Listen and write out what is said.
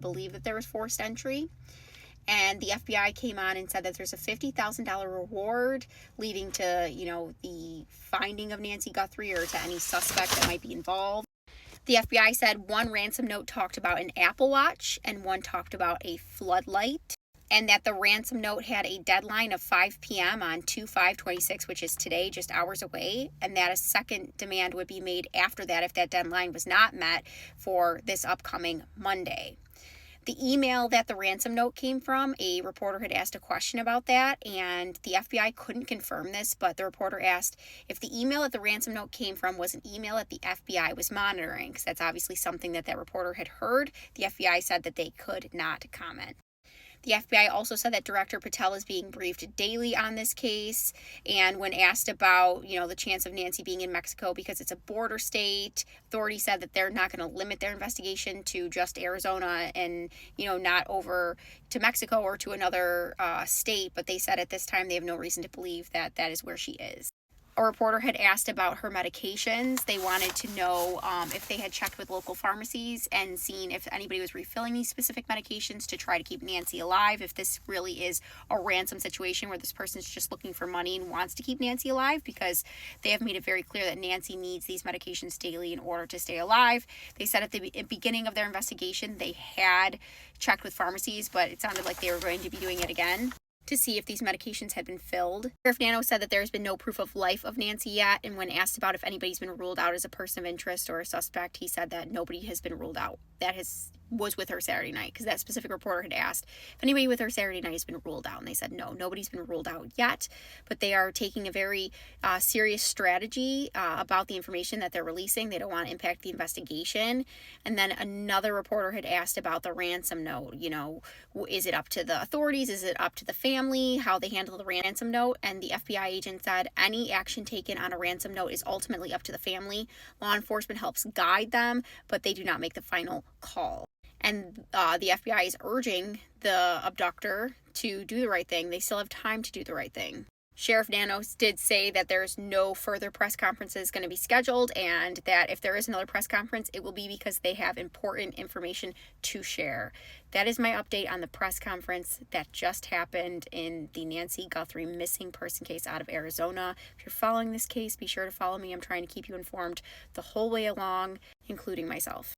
believe that there was forced entry. And the FBI came on and said that there's a $50,000 reward leading to, the finding of Nancy Guthrie or to any suspect that might be involved. The FBI said one ransom note talked about an Apple Watch and one talked about a floodlight, and that the ransom note had a deadline of 5 p.m. on 2/5/26, which is today, just hours away, and that a second demand would be made after that if that deadline was not met for this upcoming Monday. The email that the ransom note came from, a reporter had asked a question about that, and the FBI couldn't confirm this, but the reporter asked if the email that the ransom note came from was an email that the FBI was monitoring, because that's obviously something that reporter had heard. The FBI said that they could not comment. The FBI also said that Director Patel is being briefed daily on this case, and when asked about, the chance of Nancy being in Mexico because it's a border state, authorities said that they're not going to limit their investigation to just Arizona and, not over to Mexico or to another state, but they said at this time they have no reason to believe that that is where she is. A reporter had asked about her medications. They wanted to know if they had checked with local pharmacies and seen if anybody was refilling these specific medications to try to keep Nancy alive, if this really is a ransom situation where this person is just looking for money and wants to keep Nancy alive, because they have made it very clear that Nancy needs these medications daily in order to stay alive. They said at the beginning of their investigation they had checked with pharmacies, but it sounded like they were going to be doing it again to see if these medications had been filled. Sheriff Nano said that there has been no proof of life of Nancy yet, and when asked about if anybody's been ruled out as a person of interest or a suspect, he said that nobody has been ruled out. That was with her Saturday night, because that specific reporter had asked if anybody with her Saturday night has been ruled out, and they said no, nobody's been ruled out yet, but they are taking a very serious strategy about the information that they're releasing. They don't want to impact the investigation. And then another reporter had asked about the ransom note. Is it up to the authorities? Is it up to the family how they handle the ransom note? And the FBI agent said any action taken on a ransom note is ultimately up to the family. Law enforcement helps guide them, but they do not make the final call. And the FBI is urging the abductor to do the right thing. They still have time to do the right thing. Sheriff Nanos did say that there's no further press conferences going to be scheduled, and that if there is another press conference, it will be because they have important information to share. That is my update on the press conference that just happened in the Nancy Guthrie missing person case out of Arizona. If you're following this case, be sure to follow me. I'm trying to keep you informed the whole way along, including myself.